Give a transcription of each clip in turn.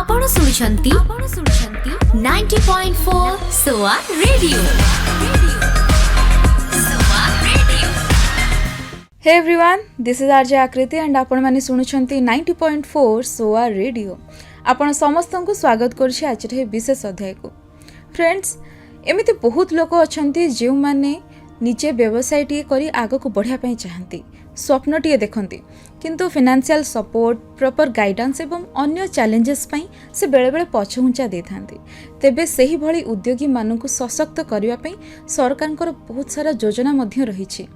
आपण सुनुछंती 90.4 SOA Radio. SOA Radio. Hey everyone, this is RJ Akriti and आपण माने सुनुछंती 90.4 SOA Radio. आपण समस्तंकु स्वागत करछि आज रे विशेष अध्याय को. फ्रेंड्स, एमिति बहुत लोक अछंती जे माने निजे व्यवसाय टी करी आगो को बढ़िया पई चाहंती, स्वप्न टी देखंती, किंतु फाइनेंशियल सपोर्ट, प्रॉपर गाइडेंस एवं अन्य चैलेंजेस पई से बेले बेले पछहुंचा दे थांती. तेबे सही भली उद्योगी मानकु सशक्त करिवा पई सरकारकर बहुत सारा योजना मध्य रहिछि.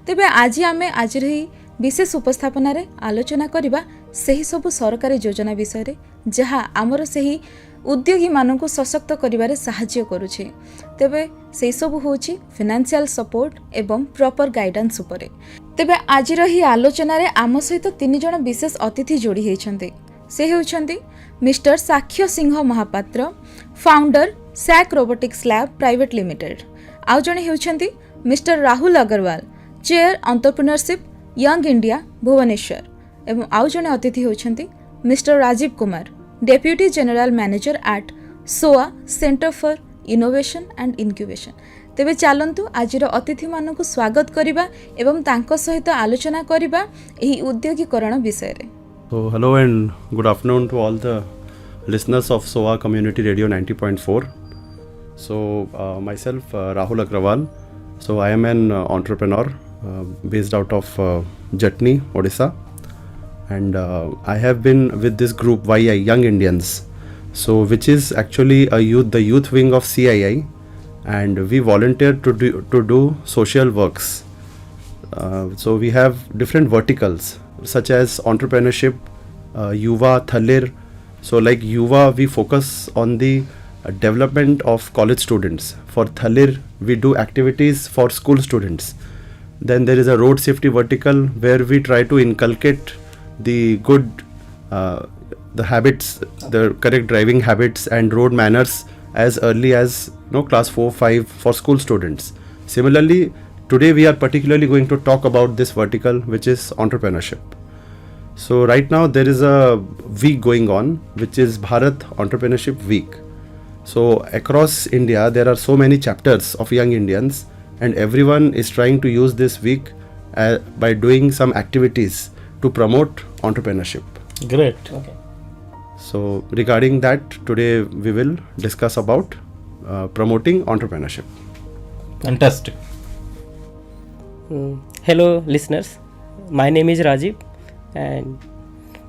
तेबे आज रही विशेष उपस्थापना रे आलोचना करिबा सही सब सरकारी योजना विषय रे जहा आमर सही उद्योगी मानकु सशक्त करिबारे सहाय्य करूछि. तेबे से सब होछि फाइनेंशियल सपोर्ट एवं प्रॉपर गाइडेंस उपरे. तेबे आज रही आलोचना रे आम सहित 3 जण विशेष अतिथि जोड़ी हेछन्ते. से हेउछन्ते mister Sakshyasingh Mohapatra, founder SAC robotics lab private limited. आउ जणे हेउछन्ते mister Rahul Agarwal, chair entrepreneurship young India Bhubaneswar. एवं आउ जणे अतिथि हेउछन्ते mister Rajiv Kumar, deputy general manager at SOA centre for innovation and incubation. तेबे चलंतु आजिर अतिथि मानकु स्वागत करिबा एवं तांको सहित आलोचना करिबा एही उद्योगीकरण विषय रे. So hello and good afternoon to all the listeners of SOA Community Radio 90.4. So myself Rahul Agrawal. So I am an entrepreneur based out of Jatni, Odisha, and I have been with this group YI Young Indians. So which is actually the youth wing of CII, and we volunteer to do social works. So we have different verticals such as entrepreneurship, Yuva, Thalir. So like Yuva, we focus on the development of college students. For Thalir, we do activities for school students. Then there is a road safety vertical where we try to inculcate the good the habits, the correct driving habits and road manners as early as class 4-5 for school students. Similarly, today we are particularly going to talk about this vertical, which is entrepreneurship. So right now there is a week going on, which is Bharat Entrepreneurship Week. So across India there are so many chapters of Young Indians, and everyone is trying to use this week by doing some activities to promote entrepreneurship. Great. Okay. So regarding that, today we will discuss about promoting entrepreneurship. Fantastic. Hello listeners, my name is Rajeev, and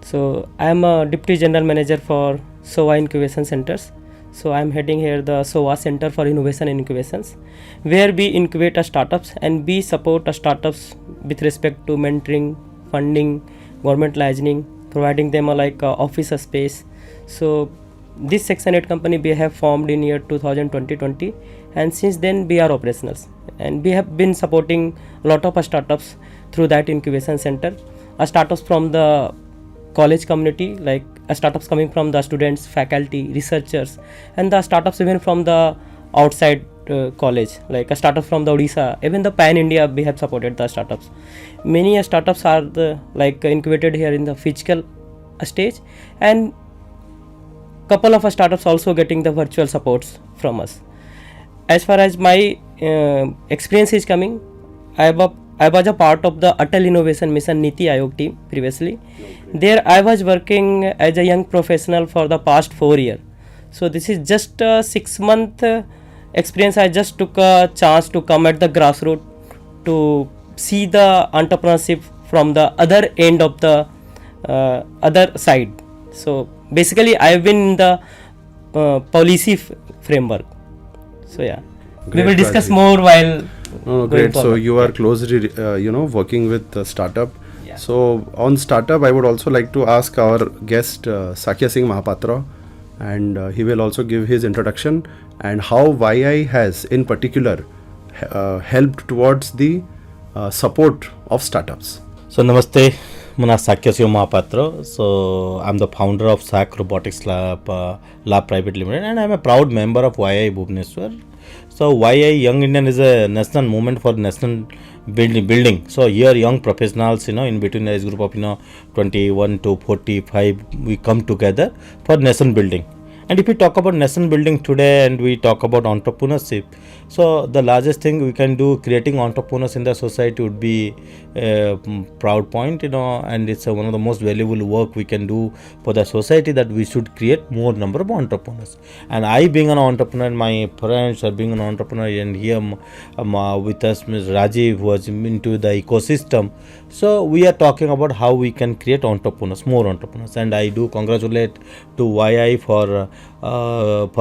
so I am a Deputy General Manager for SOA Incubation Centers. So I am heading here the SOA Center for Innovation and Incubations, where we incubate startups and we support startups with respect to mentoring, funding, government licensing, providing them a office space. So this Section 8 company we have formed in year 2020, and since then we are operational, and we have been supporting a lot of startups through that incubation center. Startups from the college community, like startups coming from the students, faculty, researchers, and the startups even from the outside college, like a startup from the Odisha, even the pan India we have supported the startups. Many startups are incubated here in the physical stage, and couple of startups also getting the virtual supports from us. As far as my experience is coming, I was a part of the Atal Innovation Mission Niti Aayog team previously. There I was working as a young professional for the past 4 years. So this is just a 6-month experience. I just took a chance to come at the grassroots to see the entrepreneurship from the other end of the other side. So basically I have been in the policy framework. So yeah, great, we will discuss more while great. So you are closely working with startup. Yeah. So on startup, I would also like to ask our guest Sakyasingha Mahapatra, and he will also give his introduction and how YI has in particular helped towards the support of startups. So namaste My name is Sakyasingha Mahapatra. So I'm the founder of SAC Robotix Lab Private Limited, and I'm a proud member of YI Bhubaneswar. So YI Young Indian is a national movement for national building. So here young professionals, in between age group of 21 to 45, we come together for nation building. And if we talk about nation building today and we talk about entrepreneurship, so the largest thing we can do, creating entrepreneurs in the society, would be a proud point, and it's one of the most valuable work we can do for the society, that we should create more number of entrepreneurs. And I, being an entrepreneur, my friends are being an entrepreneur, and here with us Ms. Rajeev, who was into the ecosystem. So we are talking about how we can create entrepreneurs, more entrepreneurs. And I do congratulate to YI for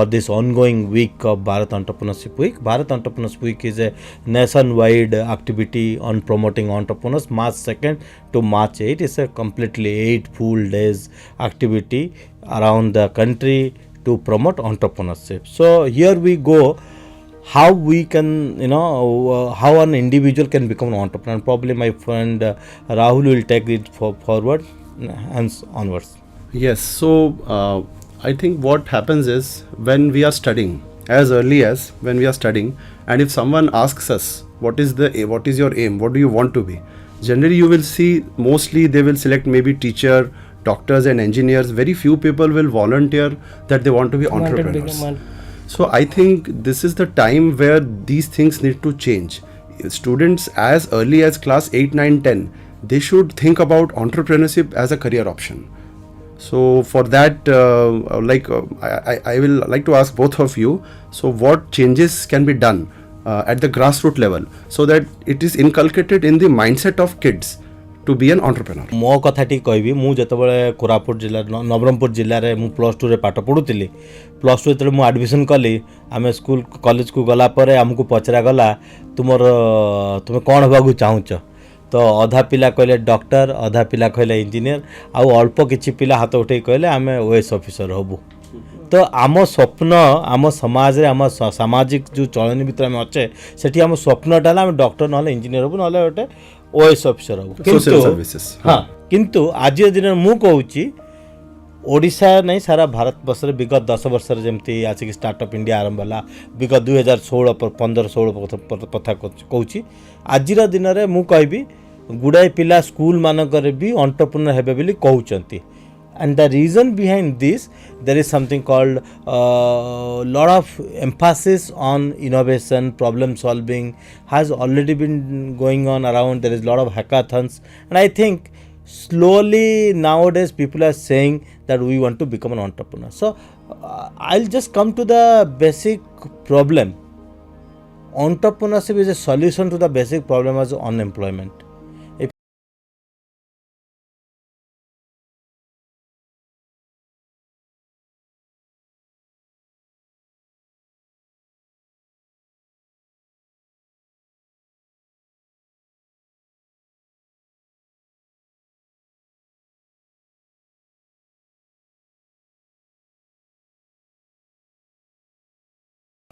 this ongoing week of Bharat Entrepreneurship Week. Bharat Entrepreneurship Week is a nationwide activity on promoting entrepreneurs. March 2nd to March 8th is a completely 8 full days activity around the country to promote entrepreneurship. So here we go, how we can, how an individual can become an entrepreneur. Probably my friend Rahul will take it forward and onwards. Yes, so I think what happens is, when we are studying, as early as when we are studying, and if someone asks us what is your aim, what do you want to be, generally you will see mostly they will select maybe teacher, doctors and engineers. Very few people will volunteer that they want to be entrepreneurs. So I think this is the time where these things need to change. Students as early as class 8, 9, 10, they should think about entrepreneurship as a career option. So for that, I will like to ask both of you, so what changes can be done at the grassroots level so that it is inculcated in the mindset of kids to be an entrepreneur? मो कथाटी कहबी, मु जतबेले कोरापुट जिल्ला नवरंगपुर जिल्ला रे मु +2 रे पाठ पढुतिली. +2 जतबेले मु एडमिशन कली, आमे स्कूल कॉलेज को गला परे हमकु पचरा गला तुमे कोन होबाकू चाहुच. तो अधा पिला कहले डॉक्टर, अधा पिला कहले इंजीनियर, आउ अल्प किछि पिला हाथ उठे कहले आमे ओएस ऑफिसर होबु. तो आम स्वप्न, आम समाज रे, आम सामाजिक जो चलनी भितर आम अच्छे, सेठी आम स्वप्नटा आम डॉक्टर ना इंजीनियर होबु, ना गोटे ओएस ऑफिसर होबु. Social services. हाँ, किंतु आज दिन मु कहूची ओडिशा नहीं, सारा भारत वर्ष विगत 10 वर्ष जमती आसिक स्टार्टअप इंडिया आरंभ होला, विगत 2016-15-16 कथा कहूची. आज दिन में मु कहबी गुड़ाए पिला स्कूल मानकर भी एंटरप्रेन्योर हेबे बोली कहउचंती. And the reason behind this, there is something called lot of emphasis on innovation, problem solving has already been going on around. There is a lot of hackathons, and I think slowly nowadays people are saying that we want to become an entrepreneur. So I'll just come to the basic problem. Entrepreneurship is a solution to the basic problem as unemployment.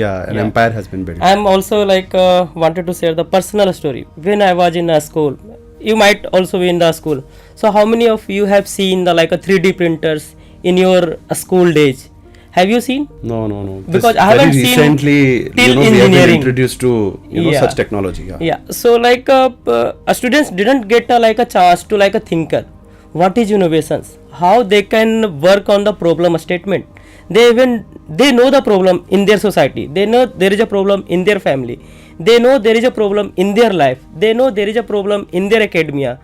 Yeah, an empire has been built. I'm also wanted to share the personal story. When I was in a school, you might also be in the school. So how many of you have seen the 3D printers in your school days? Have you seen? No. Because I haven't seen recently, till we have been engineering. introduced to such technology. Yeah. So students didn't get a chance to thinker. What is innovations? How they can work on the problem statement. They know the problem in their society. They know there is a problem in their family. They know there is a problem in their life. They know there is a problem in their academia.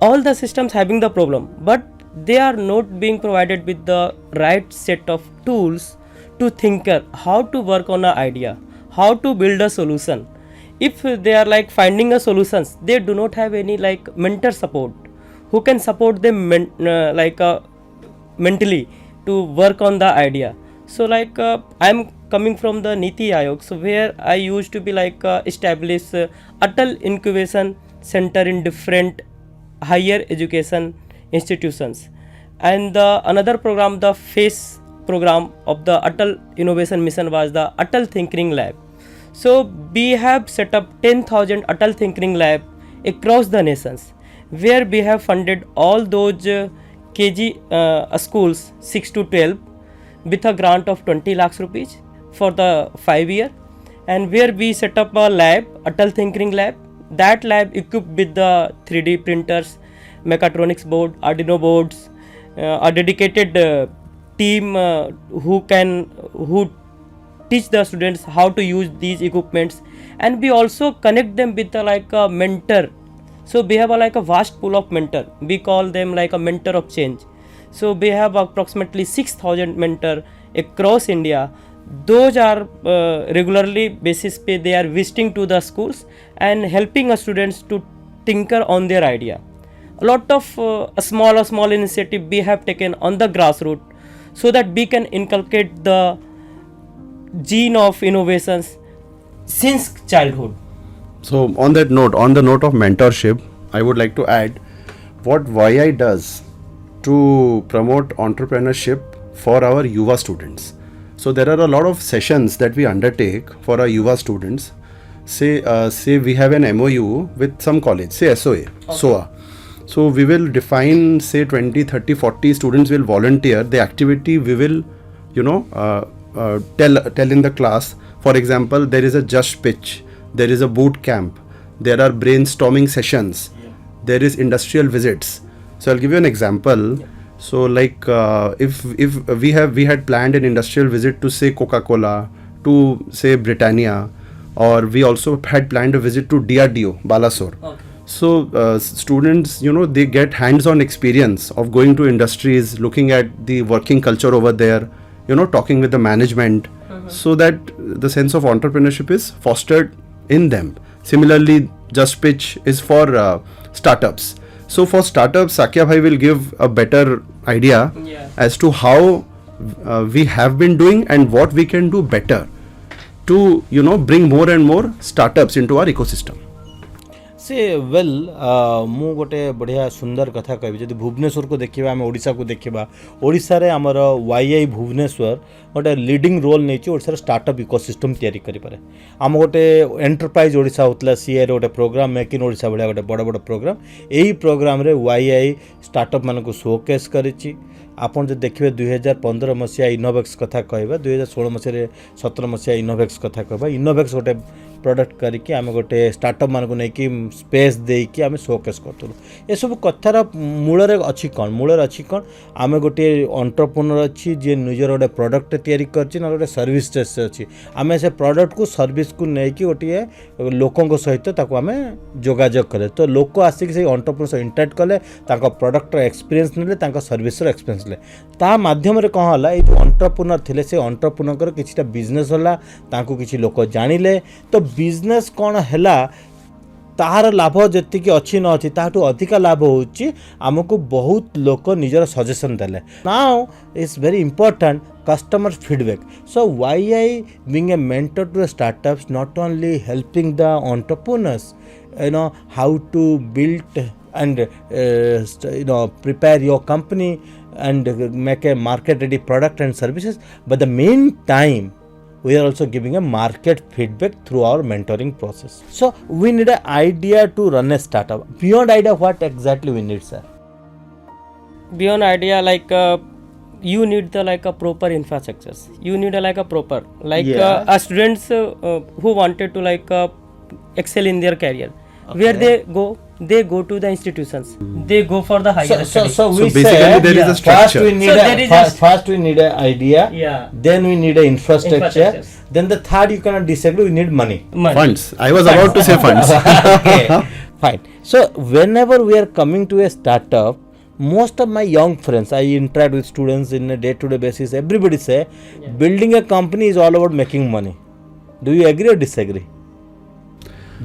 All the systems having the problem, but they are not being provided with the right set of tools to thinker how to work on an idea, how to build a solution. If they are finding a solutions, they do not have any mentor support who can support them mentally to work on the idea. So I'm coming from the Niti Aayog, so where I used to be establish Atal Incubation Center in different higher education institutions. And another program, the phase program of the Atal Innovation Mission, was the Atal Thinking Lab. So we have set up 10,000 Atal Thinking Lab across the nations, where we have funded all those KG schools 6 to 12 with a grant of 20 lakhs rupees for the 5 year, and where we set up a lab, Atal Tinkering Lab. That lab equipped with the 3D printers, mechatronics board, Arduino boards, a dedicated team who teach the students how to use these equipments, and we also connect them with a mentor. So we have a vast pool of mentor. We call them like a mentor of change. So we have approximately 6,000 mentor across India. Those are regularly basis pay. They are visiting to the schools and helping our students to tinker on their idea. A lot of small initiative we have taken on the grassroots, so that we can inculcate the gene of innovations since childhood. So on that note, on the note of mentorship, I would like to add what YI does to promote entrepreneurship for our Yuva students. So there are a lot of sessions that we undertake for our Yuva students. Say we have an MOU with some college, say SOA, SOA. So we will define, say 20, 30, 40 students will volunteer. The activity we will, tell in the class. For example, there is a just pitch, there is a boot camp, there are brainstorming sessions, there is industrial visits. So I'll give you an example. So like if we had planned an industrial visit to say Coca-Cola, to say Britannia, or we also had planned a visit to DRDO, Balasore. Okay. So students, they get hands-on experience of going to industries, looking at the working culture over there, talking with the management, so that the sense of entrepreneurship is fostered in them. Similarly, Just Pitch is for startups. So for startups, Sakya Bhai will give a better idea as to how we have been doing and what we can do better to bring more and more startups into our ecosystem. से well मु गोटे बढ़िया सुंदर कथा कहि जदि भुवनेश्वर को देखिबा आम ओडिशा को देखिबा ओडिशा रे हमर YI भुवनेश्वर गोटे लीडिंग रोल नै छि ओडिशा स्टार्टअप इकोसिस्टम तयारी करि पारे आम गोटे एंटरप्राइज ओडिशा होतला सीए रे गोटे प्रोग्राम मेक इन ओडिशा बडा गोटे बड़ बड़ प्रोग्राम एही प्रोग्राम रे YI स्टार्टअप मानको शोकेस करिछि आपन जे देखिबे 2015 मसिया इनोवेक्स कथा कहबा 2016 मसिया 17 मसिया इनोवेक्स कथा कहबा इनोवेक्स गोटे प्रोडक्ट करिकि आमे गोटे स्टार्टअप मानको नै कि स्पेस देकी आमे शोकेस करतलु ए सब कथार मूल रे अछि कोन आमे गोटे एंटरप्रेन्योर अछि जे निजर गोटे प्रोडक्ट तयारी करछि न गोटे सर्विस टेस्ट अछि आमे से प्रोडक्ट को सर्विस को नै कि गोटे लोकन को सहित ताको आमे जोगाजोग करे तो लोक आसी कि से एंटरप्रेन्योर से इंटरेक्ट कले ताको प्रोडक्ट रो एक्सपीरियंस नेले ताको सर्विस रो एक्सपीरियंस ले ता माध्यम रे कह हला ए जो एंटरप्रेन्योर थिले से एंटरप्रेन्योर कर किछटा बिजनेस होला ताको किछि लोक जानिले तो बिजनेस कौन हैला तार लाभ जति कि अच्छी न अच्छी ताठू अधिक लाभ होची आमको बहुत लोक निजर सजेशन देले now it's very important customer feedback so YI being a mentor to startups not only helping the entrepreneurs how to build and prepare your company and make a market ready product and services but the main time we are also giving a market feedback through our mentoring process. So we need an idea to run a startup. Beyond idea, what exactly we need, sir? Beyond idea, you need the proper infrastructures. You need a proper students who wanted to excel in their career. Okay. Where they go to the institutions. They go for the higher studies. So basically there is a structure. First we need an idea. Then we need an infrastructure. Then the third you cannot disagree. We need money. Funds. I was about to say funds. Okay, fine. So whenever we are coming to a startup, most of my young friends, I interact with students in a day-to-day basis. Everybody say, building a company is all about making money. Do you agree or disagree?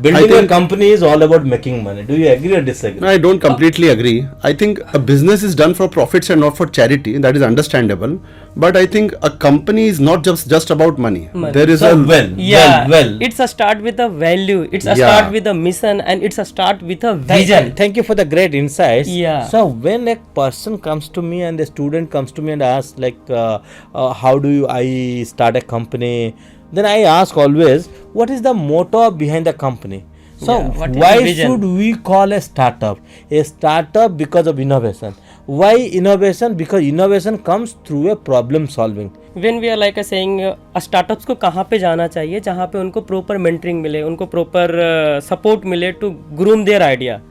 Building a company is all about making money. Do you agree or disagree? I don't completely agree. I think a business is done for profits and not for charity. That is understandable. But I think a company is not just about money. There is It's a start with a value. It's a start with a mission, and it's a start with a vision. Thank you for the great insights. Yeah. So when a person comes to me and a student comes to me and asks how do I start a company? Then I ask always, what is the motto behind the company? So what is why the vision? should we call a startup? A startup because of innovation. Why innovation? Because innovation comes through a problem solving. When we are like saying startups को कहाँ पे जाना चाहिए जहाँ पे उनको proper mentoring मिले, उनको proper support मिले to groom their idea.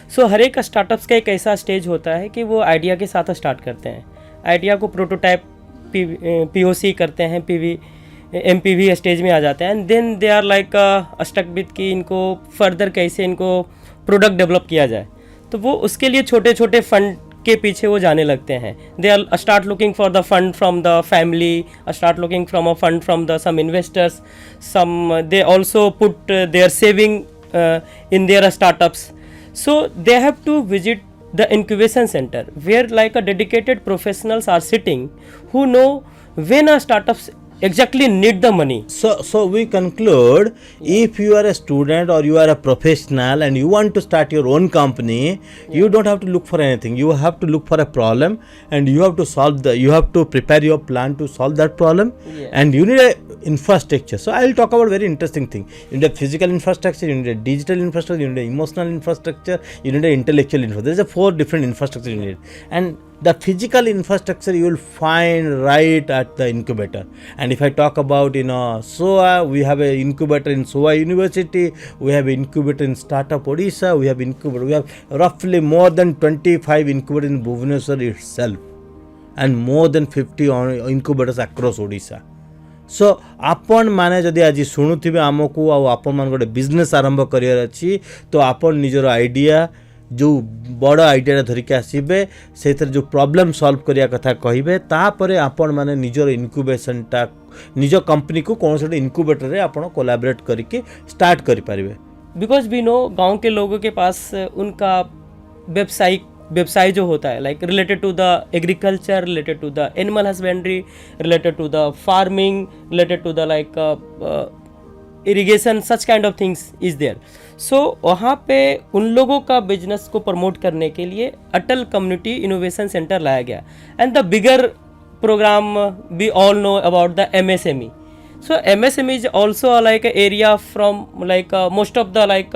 So हर एक startups का एक ऐसा stage होता है कि वो idea के साथ start करते हैं, idea को prototype POC करते हैं, MPV स्टेज में आ जाते हैं, and then they are like stuck with कि इनको फर्दर कैसे इनको प्रोडक्ट डेवलप किया जाए. तो वो उसके लिए छोटे छोटे फंड के पीछे वो जाने लगते हैं. They are start looking for the fund from the family, start looking from a fund from the some investors, some they also put their saving in their startups. So they have to visit the incubation center where like a dedicated professionals are sitting who know when a startups exactly need the money. So we conclude, if you are a student or you are a professional and you want to start your own company, you don't have to look for anything. You have to look for a problem and you have to you have to prepare your plan to solve that problem. And you need a infrastructure. So I will talk about very interesting thing. You need a physical infrastructure, you need a digital infrastructure, you need an emotional infrastructure, you need an intellectual infrastructure. There is a 4 different infrastructure you need. And the physical infrastructure you will find right at the incubator. And if I talk about SOA, we have an incubator in SOA University, we have an incubator in Startup Odisha, we have roughly more than 25 incubators in Bhubaneswar itself and more than 50 incubators across Odisha. सो आपण माने जदि आज शुणुथिबे आमको आपण मान गोटे business आरंभ career अछि तो आपण निजर आइडिया जो बड़ आइडिया धरिक आसबे से जो प्रॉब्लम सॉल्व करिया कथा कहिबे तापरे आपण माने निजर इनक्यूबेशन टा निज कंपनी को कौन से इनक्यूबेटर रे आपण कोलैबोरेट करके स्टार्ट करि परिबे. बिकॉज वी नो गांव के लोगों के पास उनका व्यवसाय जो होता है like related to the agriculture, related to the animal husbandry, related to the farming, related to the like irrigation, such kind of things is there. So वहाँ पे उन लोगों का बिजनेस को प्रमोट करने के लिए अटल कम्युनिटी इनोवेशन सेंटर लाया गया. And the bigger programme we all know about the MSME. So MSME is also like an area from like most of the like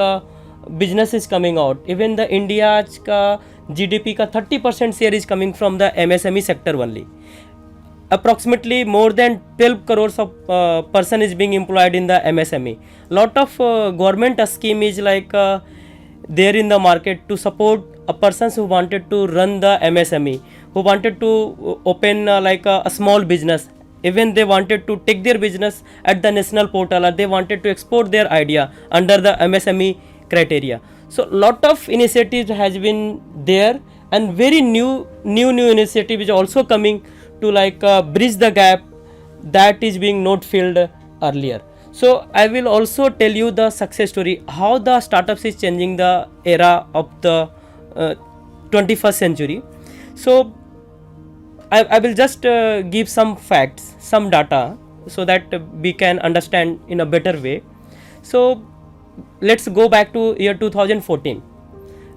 business is coming out. Even the India का GDP का 30% share is coming from the MSME sector only. Approximately more than 12 crores of person is being employed in the MSME. Lot of government scheme is like there in the market to support a persons who wanted to run the MSME, who wanted to open like a small business. Even they wanted to take their business at the national portal or they wanted to export their idea under the MSME criteria. So lot of initiatives has been there and very new initiative is also coming to like bridge the gap that is being not filled earlier. So I will also tell you the success story how the startups is changing the era of the 21st century. So I will just give some facts, some data so that we can understand in a better way. So let's go back to year 2014.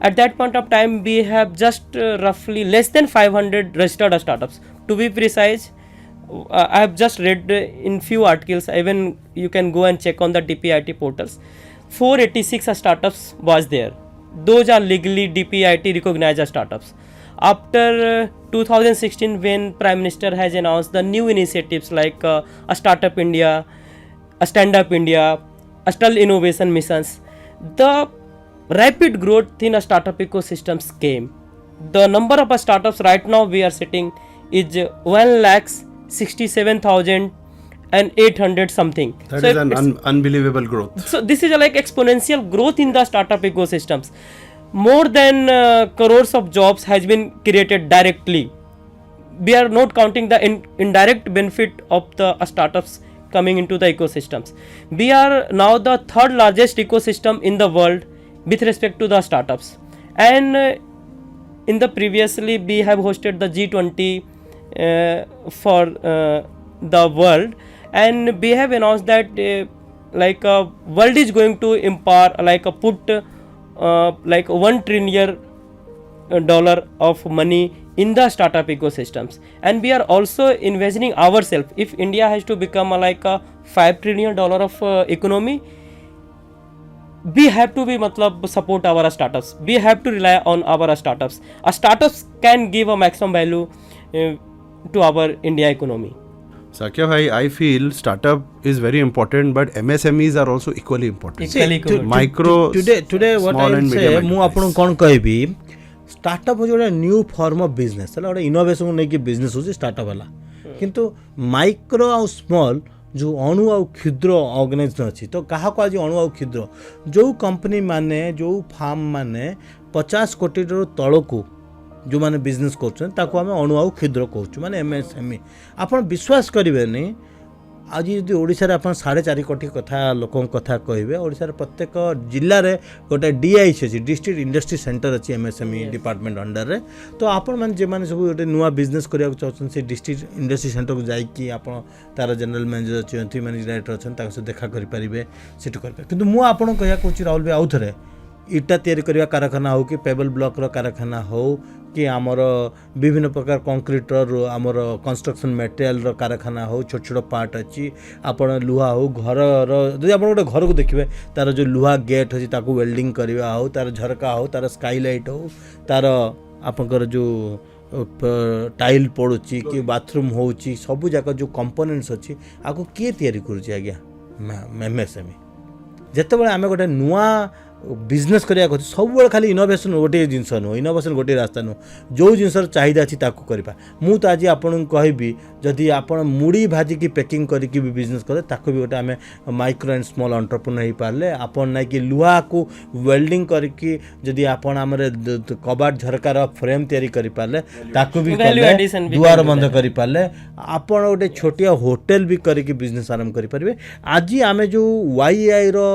At that point of time we have just roughly less than 500 registered startups. To be precise, I have just read in few articles, even you can go and check on the DPIT portals, 486 startups was there. Those are legally DPIT recognized as startups. After 2016 when Prime Minister has announced the new initiatives like a Startup India, a Stand Up India, Atal Innovation Missions, the rapid growth in a startup ecosystems came. The number of startups right now we are sitting is 1,67,800 something. That is an unbelievable growth. So this is a like exponential growth in the startup ecosystems. More than crores of jobs has been created directly. We are not counting the indirect benefit of the startups coming into the ecosystems. We are now the third largest ecosystem in the world with respect to the startups. And in the previously we have hosted the G20 for the world, and we have announced that like world is going to empower like put like $1 trillion of money in the startup ecosystems, and we are also envisioning ourselves if India has to become like a $5 trillion of economy, we have to be matlab support our startups. We have to rely on our startups. A startups can give a maximum value to our India economy. Sakya bhai, I feel startup is very important, but MSMEs are also equally important. Micro, today what small I will and say medium ମୁଁ ଆପଣଙ୍କୁ କ'ଣ କହିବି startup ହେଉଛି ଗୋଟେ new form of business ହେଲା ଗୋଟେ ଇନୋଭେସନ୍କୁ ନେଇକି business ହେଉଛି ଷ୍ଟାର୍ଟଅପ୍ ହେଲା କିନ୍ତୁ ମାଇକ୍ରୋ ଆଉ ସ୍ମଲ୍ ଯେଉଁ ଅଣୁ ଆଉ କ୍ଷୁଦ୍ର ଅର୍ଗାନାଇଜେସନ୍ ଅଛି ତ କାହାକୁ ଆଜି ଅଣୁ ଆଉ କ୍ଷୁଦ୍ର ଯେଉଁ କମ୍ପାନୀ ମାନେ ଯେଉଁ ଫାର୍ମ ମାନେ 50 କୋଟିରୁ ତଳକୁ ଯେଉଁମାନେ ବିଜନେସ୍ କରୁଛନ୍ତି ତାକୁ ଆମେ ଅଣୁ ଆଉ କ୍ଷୁଦ୍ର କହୁଛୁ ମାନେ MSME ଆପଣ ବିଶ୍ୱାସ କରିବେନି ଆଜି ଯଦି ଓଡ଼ିଶାରେ ଆପଣ 4.5 କୋଟି କଥା ଲୋକଙ୍କ କଥା କହିବେ ଓଡ଼ିଶାର ପ୍ରତ୍ୟେକ ଜିଲ୍ଲାରେ ଗୋଟେ DIC ଅଛି ଡିଷ୍ଟ୍ରିକ୍ଟ ଇଣ୍ଡଷ୍ଟ୍ରି ସେଣ୍ଟର ଅଛି MSME ଡିପାର୍ଟମେଣ୍ଟ ଅଣ୍ଡରରେ ତ ଆପଣମାନେ ଯେଉଁମାନେ ସବୁ ଗୋଟେ ନୂଆ ବିଜନେସ୍ କରିବାକୁ ଚାହୁଁଛନ୍ତି ସେ ଡିଷ୍ଟ୍ରିକ୍ଟ ଇଣ୍ଡଷ୍ଟ୍ରି ସେଣ୍ଟରକୁ ଯାଇକି ଆପଣ ତା'ର ଜେନେରାଲ ମ୍ୟାନେଜର ଅଛନ୍ତି ମ୍ୟାନେଜିଂ ଡାଇରେକ୍ଟର ଅଛନ୍ତି ତାଙ୍କ ସହିତ ଦେଖା କରିପାରିବେ ସେଠୁ କରିପାରିବେ କିନ୍ତୁ ମୁଁ ଆପଣଙ୍କୁ କହିବାକୁ କହୁଛି ରାହୁଲ ଭାଇ ଆଉ ଥରେ ଇଟା ତିଆରି କରିବା କାରଖାନା ହେଉ କି ପେବଲ୍ ବ୍ଲକ୍ର କାରଖାନା ହେଉ कि आमर विभिन्न प्रकार कंक्रीटर आमर कंस्ट्रक्शन मटेरियल कारखाना हो छोट छोट पार्ट अच्छी आपण लुहा हो घर जब आप गोटे घर को देखिए तार जो लुहा गेट अच्छी ताको वेल्डिंग करवा हो तार झरका हो तार स्काईलाइट हो तार आपंकर जो टाइल पड़ुची कि बाथरूम हो सबू जाक जो कंपोनेंट्स अच्छी आपको किए तैयारी करुच्ची आज्ञा MSME जिते आम गोटे नुआ बिजनेस करिया सब खाली इनोवेशन गोटे जिनस नुह इनोवेशन गोटे रास्ता नुह जो जिनसर चाहिदा अच्छी ताकू करवा मु तो आज आपन कहबी जदि आपण मुड़ी भाजिकी पैकिंग करके भी बिजनेस करे ताकू भी गोटे आम माइक्रो एंड स्मॉल एंटरप्रेन्योर हो पारे आपन ना कि लुहा को वेल्डिंग करके जदि आपण आमरे कबाट झरकार फ्रेम तैयारी करि पारे ताकू भी दुआर बंद करि पारे आपण गोटे छोटिया होटल भी करके बिजनेस आरंभ करि परिबे आज आम जो YI रो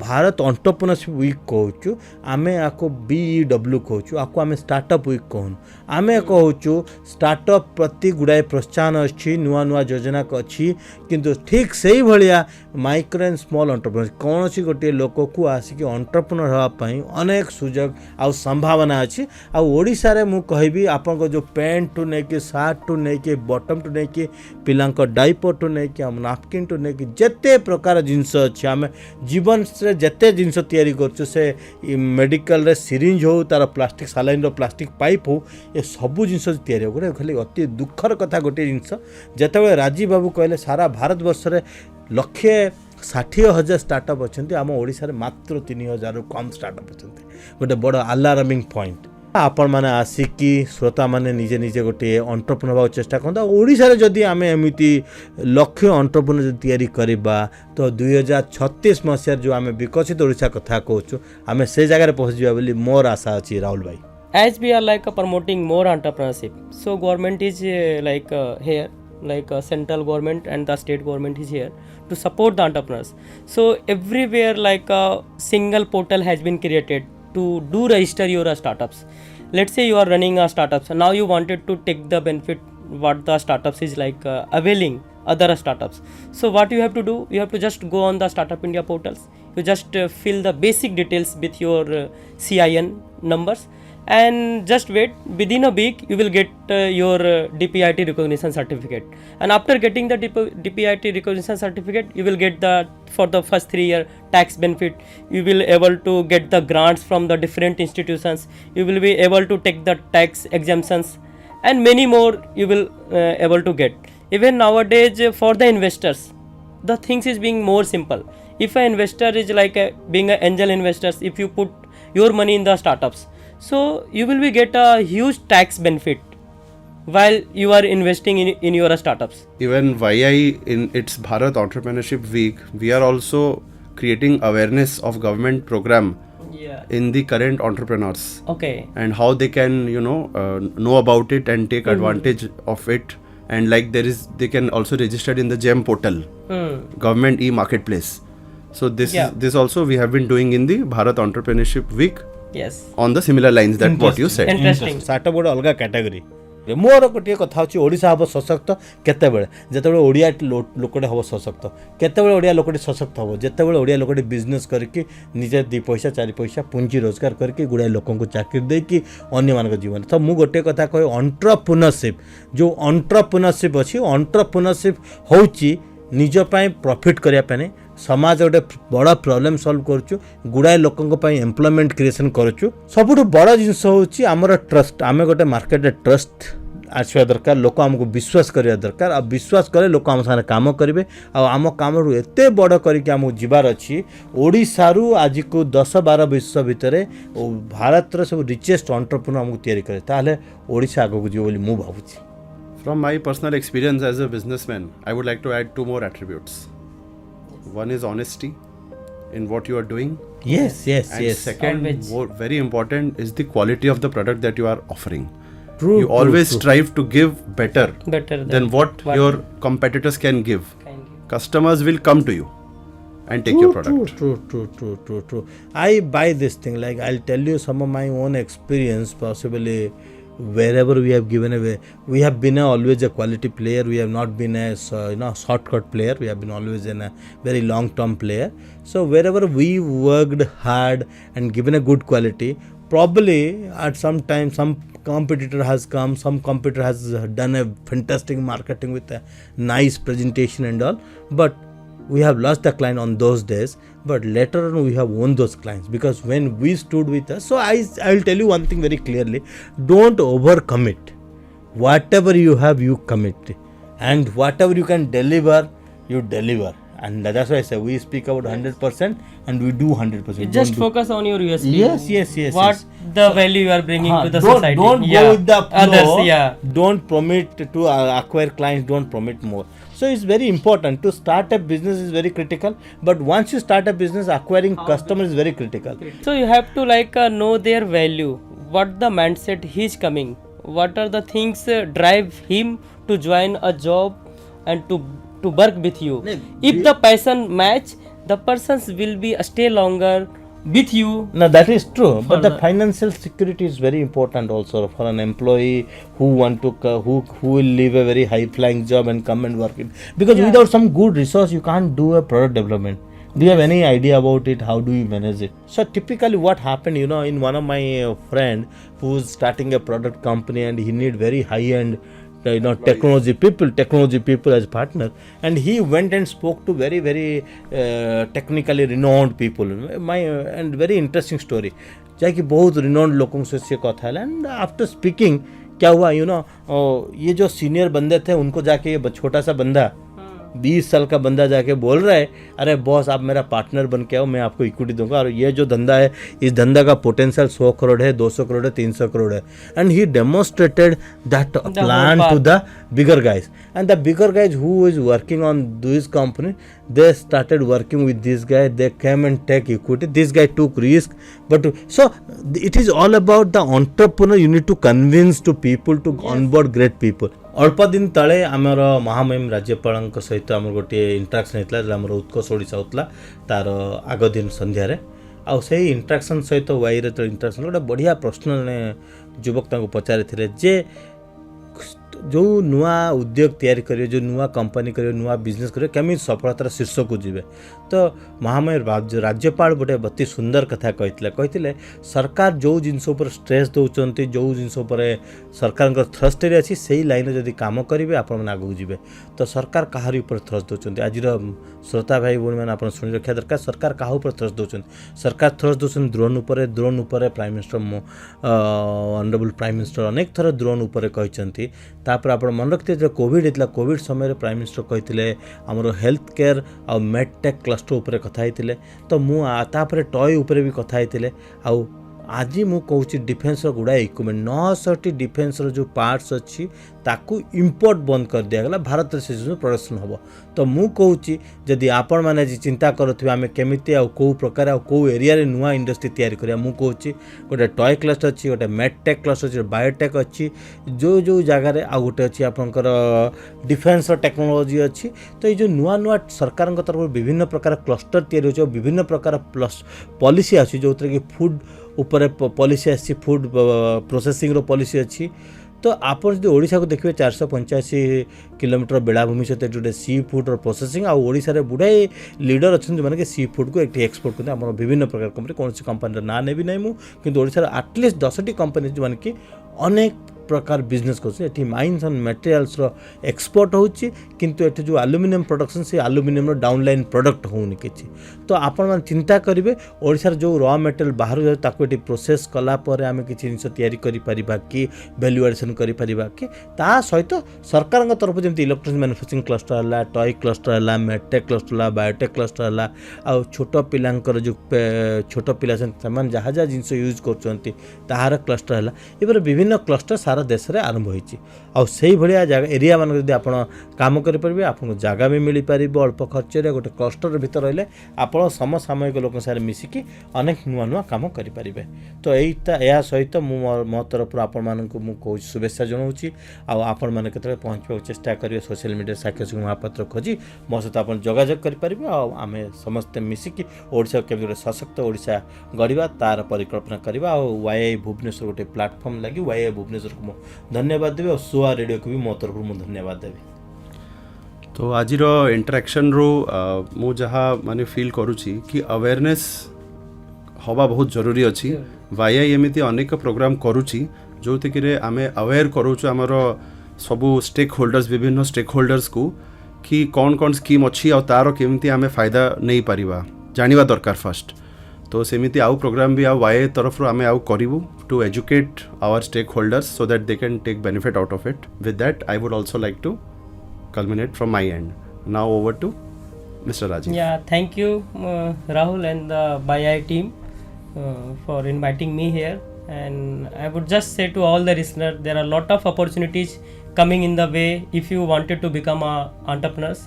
भारत एंटरप्रेन्योरशिप वीक कहूँ आमे आपको BEW कहूँ आपको आमे स्टार्टअप वीक कहूँ आमे कहूँ स्टार्टअप प्रति गुड़ाए प्रोत्साहन अच्छी नुआ नुआ योजना अच्छी किंतु ठीक से ही भाया माइक्रो एंड स्मॉल एंटरप्रेन्योर कौन सी गोटे लोक को आसिक एंटरप्रेन्योर होगापाई अनेक सुजोग आ संभावना अच्छी आड़शा रे मु कहबी आपन जो पैंट टू नहीं सार्ट टू नहीं बटम टू नहीं पिला डाइपर टू नहीं नापकिन टू नहीं जिते प्रकार जिनस अच्छी आम जीवन से जिते जिनस तैयारी कर से मेडिकल रे सिरिंज हो तार प्लास्टिक सालाइन रो प्लास्टिक पाइप हो ये सबू जिनस तैयारी हो गोटे खाली अति दुखर कथा गोटे जिनस जिते राजीव बाबू कहले सारा भारत वर्ष रे 1,60,000 स्टार्टअप अच्छा आम ओडिशा रे मात्र 3,000 कम स्टार्टअप अच्छा गोटे बड़ अलार्मिंग पॉइंट आपण मैंने आसिकी श्रोता मैंने निजे निजे गोटे एंटरप्रेन्योर होगा चेष्टा करता ओडिशा रे जदि आम एमती लक्ष्य एंटरप्रेन्योर तैयारी करबा तो 2036 मसीह जो आम विकसित ओडिशा कथा कहूँ आम से जगह पहुँच जावा बोली मोर आशा अच्छी राहुल भाई as we are like promoting more entrepreneurship so government is here like central government and the state government is here to support the entrepreneurs so everywhere like a single portal has been created to do register your startups. Let's say you are running a startup so now you wanted to take the benefit what the startups is like availing other startups so what you have to do you have to just go on the Startup India portals you just fill the basic details with your CIN numbers and just wait within a week you will get your DPIT recognition certificate and after getting the DPIT recognition certificate you will get the for the first 3-year tax benefit you will able to get the grants from the different institutions you will be able to take the tax exemptions and many more you will able to get even nowadays for the investors the things is being more simple if an investor is like being an angel investors if you put your money in the startups so you will be get a huge tax benefit while you are investing in your startups. Even YI in its Bharat Entrepreneurship Week, we are also creating awareness of government program in the current entrepreneurs. Okay. And how they can, know about it and take advantage of it. And like they can also register in the GEM portal, government e-marketplace. So this also we have been doing in the Bharat Entrepreneurship Week. Yes. On the similar lines that what you said. Interesting. startup गोटे अलग category मोर गोटे कथा अच्छी ओडिशा हम सशक्त केतेबेले जेतेबेले ओडिया लोकटे हम सशक्त केतेबेले ओडिया लोकटे सशक्त हम जेतेबेले ओडिया लोकटे बिजनेस करके निजे 2 पैसा 4 पैसा पूंजी रोजगार करके गुड़ाए लोकन को चाकरी देकी अन्य मान जीवन तो मु गोटे कथा कहे एंटरप्रेन्योरशिप जो एंटरप्रेन्योरशिप अच्छी एंटरप्रेन्योरशिप होची निज पाए प्रॉफिट करिया पाने समाज गोटे बड़ प्रॉब्लम सॉल्व करूँ गुड़ाए लोक एम्प्लॉयमेंट क्रिएशन करूँ सबुठ बड़ जिनस हूँ आमर ट्रस्ट आम गोटे मार्केट ट्रस्ट आसवा दरकार लोक आमको विश्वास करवा दरकार आ विश्वास कले लोक आम साथ काम करेंगे आम कम एत बड़ करके आमको जीवार अच्छी ओडिशारू आज को 10-12 विश्व भितर भारतर सब रिचेस्ट एंटरप्रेन्योर आमको तैयारी करे ताहले ओडिशा आगो जीव बोली मु भावुची. From my personal experience as a businessman, I would like to add 2 more attributes. One is honesty in what you are doing. Yes. And second, Always. very important, is the quality of the product that you are offering. True. You always strive to give better than what your competitors can give. Customers will come to you and take your product. True. I buy this thing. Like I'll tell you some of my own experience. Possibly, wherever we have given away, we have been always a quality player. We have not been a shortcut player. We have been always in a very long-term player. So wherever we worked hard and given a good quality, probably at some time some competitor has come, some competitor has done a fantastic marketing with a nice presentation and all, but we have lost the client on those days. But later on we have won those clients because when we stood with us. So I will tell you one thing very clearly: don't overcommit. Whatever you have, you commit, and whatever you can deliver, you deliver. And that's why I say we speak about 100% and we do 100%. Just focus on your USP. Yes. What the value you are bringing to the society. Don't go with the flow. Others, Don't promote to acquire clients. Don't promote more. So it's very important to start a business is very critical. But once you start a business, acquiring customers is very critical. So you have to know their value. What the mindset he's coming. What are the things drive him to join a job and to work with you. If the passion match, the persons will be stay longer with you. No, that is true. But the financial security is very important also for an employee who want to who will leave a very high flying job and come and work it. Because without some good resource, you can't do a product development. Do you have any idea about it? How do you manage it? So typically what happened, in one of my friend who's starting a product company and he need very high end technology people as partner, and he went and spoke to very technically renowned people. And very interesting story, जाकि बहुत renowned लोगों से कथा है. And after speaking क्या हुआ, ये जो सीनियर बंदे थे उनको जाके ये छोटा सा बंदा 20 साल का बंदा जाके बोल रहा है, अरे बॉस आप मेरा पार्टनर बन के आओ, मैं आपको इक्विटी दूंगा, और ये जो धंधा है इस धंधा का पोटेंशियल 100 करोड़ है, 200 करोड़ है, 300 करोड़ है. And he demonstrated that plan to the bigger guys, and the bigger guys who is working on this company, they started working with this guy, they came and take equity, this guy took risk. But so it is all about the entrepreneur. You need to convince to people to onboard great people. अल्प दिन तले आमर महामहिम राज्यपाल सहित आम गोटे interaction होता है, उत्कर्ष ओडिशा होता तार आग दिन संध्यारे. आउ से इंटराक्शन सहित वाई रे इंटराक्शन गोटे बढ़िया प्रश्न युवक पचारि थे जे जो नुआ उद्योग तैयारी करेंगे, जो नुआ कंपनी करेंगे, नुआ बिजनेस करेंगे, केमी सफलतार शीर्ष को जीवे. तो महामहिम राज्यपाल गोटे अति सुंदर कथा कहते सरकार जो जिनस उपर स्ट्रेस दौरान, जो जिनस सरकार थ्रस्ट एरिया अच्छी से लाइन जदि काम करेंगे आपण आगू जीवे. तो सरकार कहार ऊपर थ्रस्ट दौरान, आज श्रोता भाई भूणी मैंने आप शुणी रखा दरकार. सरकार क्या ऊपर थ्रस्ट दौरान, सरकार थ्रस्ट दौरान ड्रोन उपर prime minister honourable prime minister अनेक थर ड्रोन उपर कहते. तापर आप मन रखते जो कोविड होता, कोविड समय प्राइम मिनिस्टर कहते आमर हेल्थ केयर आ मेडटेक क्लस्टर उपर कथा होते. तो मुझे टॉय उपर भी कथा होते. आउ आज मु कहूँ डिफेन्स गुड़ाए इक्विपमेंट 900 डिफेन्स जो पार्ट्स अच्छी ताकू इम्पोर्ट बंद कर दिगला, भारत से प्रोडक्शन हम. तो मु कहूँ जदि आपण मैंने चिंता करुवे आम केमी कौ प्रकार कौ एरिया नुआ इंडस्ट्री तैयारी करा, मु कहूँ गोटे टॉय क्लस्टर अच्छी, गोटे मेडटेक क्लस्टर अच्छी, बायोटेक अच्छी, जो जगार आ गोटे अच्छी आपंकर डिफेन्स टेक्नोलोजी अच्छी. तो ये नुआ नुआ सरकार तरफ विभिन्न प्रकार क्लस्टर तैयारी हो, विभिन्न प्रकार प्लस पॉलिसी अच्छी जो कि फूड ऊपर पॉलिसी अच्छी, फूड प्रोसेसिंग रो पॉलिसी अच्छी. तो आप जो ओडिशा को देखिए 485 किलोमीटर बेलाभूमि सहित गोटे सी फूड प्रोसेसिंग आशार बुढ़ाए लीडर अच्छा जो मैंने सी फूड को एक एक्सपोर्ट करते हैं. विभिन्न प्रकार कंपनी कौन सी कंपनी ना नेबी ना मुझे, कि ओडिशा एटलिस्ट 10टी कंपनी जो मैंने कि अनेक प्रकार बिजनेस कर माइन्स एंड मटेरियल्स एक्सपोर्ट होची किंतु एठी जो एल्युमिनियम प्रोडक्शन से एल्युमिनियम डाउनलाइन प्रोडक्ट होनी किछि तो आपण मन चिंता करिवे ओडिसा जो रॉ मटेरियल बाहर जाय ताको एठी प्रोसेस कला परे आमे किछि जिंस तयारी करि परिबा कि वैल्यू एडिशन करि परिबा कि ता सहित सरकार तरफ जेमति इलेक्ट्रॉनिक मैन्युफैक्चरिंग क्लस्टर हला टॉय क्लस्टर हला मेडटेक क्लस्टर हला बायोटेक क्लस्टर हला आ छोट पिलांकर जो छोट पिला समान जहाँ जहाँ जिनस यूज करछंती ताहार क्लस्टर हला एपर विभिन्न क्लस्टर सारा देश रे आरंभ होईची आ सेही भलिया जगह एरिया मान जदि आपण काम करि परबे आपन जगह भी मिली परिबो अल्प खर्च रे गोटे क्लस्टर भीतर रहले आपण समसामयिक लोक सारे मिसिकी अनेक नुआ नुआ काम करि परिबे तो एइता या सहित मो तरफ आपण मानकु मु कहू शुभेच्छा जनाऊची आ आपण माने केतरे पहुंचबा चेष्टा करिवे सोशल मीडिया साक्ष्य महापात्र खोजी मो सहित आपण जोगाजोग करि परिबे आ आमे समस्त मिसिकी ओडिसा के गोटे सशक्त ओडिसा गढ़ा तार परिकल्पना करवा वाई भुवनेश्वर गोटे प्लाटफर्म लगी वाई भुवनेश्वर को धन्यवाद देवी और सोआ रेडियो को भी मो तरफ मुझे धन्यवाद देवी। तो आज इंटरेक्शन रो मु जहाँ माने फील करुची कि अवेयरनेस हवा बहुत जरूरी अच्छी वाई एमती अनेक प्रोग्राम करुची जो थी आम अवेयर करूँ आमर सबू स्टेक होल्डर्स विभिन्न स्टेक होल्डर्स को कि कौन कौन स्कीम अच्छी और तार केमती आम फायदा नहीं पारिबा जानिबा दरकार फर्स्ट तो सेमिति आउ प्रोग्राम भी आउ वाई तरफ आम आउ करूँ to educate our stakeholders so that they can take benefit out of it with that I would also like to culminate from my end. Now over to Mr. Rajeev. Yeah, thank you Rahul and the BII team for inviting me here, and I would just say to all the listeners there are a lot of opportunities coming in the way if you wanted to become a entrepreneurs.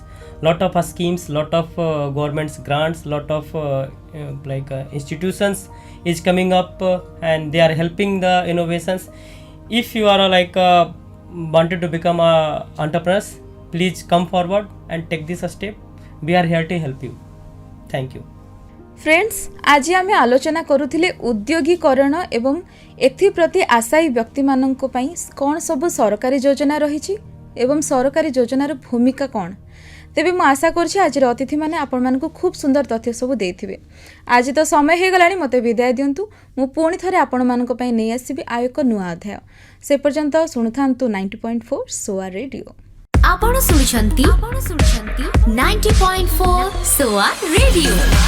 Lot of schemes, lot of government's grants, lot of institutions is coming up and they are helping the innovations. If you are wanted to become a entrepreneurs, please come forward and take this step. We are here to help you. Thank you. Friends आज आम आलोचना करुथिले उद्योगीकरण एवं एथिप्रति आशायी व्यक्ति माननको पई कौन सब सरकारी योजना रही एवं सरकारी योजनार भूमिका कौन तेबे मु आशा करछि आज अतिथि माने आपण मानकु खूब सुंदर तथ्य सब देथिबे। आज तो समय हो गलानी मते विदाय दियंतु मु पुणी थरे आपण मानक पई नै आसीबी आ एक नुआ अध्याय से पर्यंत सुनुथांतु 90.4 सोआ रेडियो। आपण सुनुछंती 90.4 सोआ रेडियो।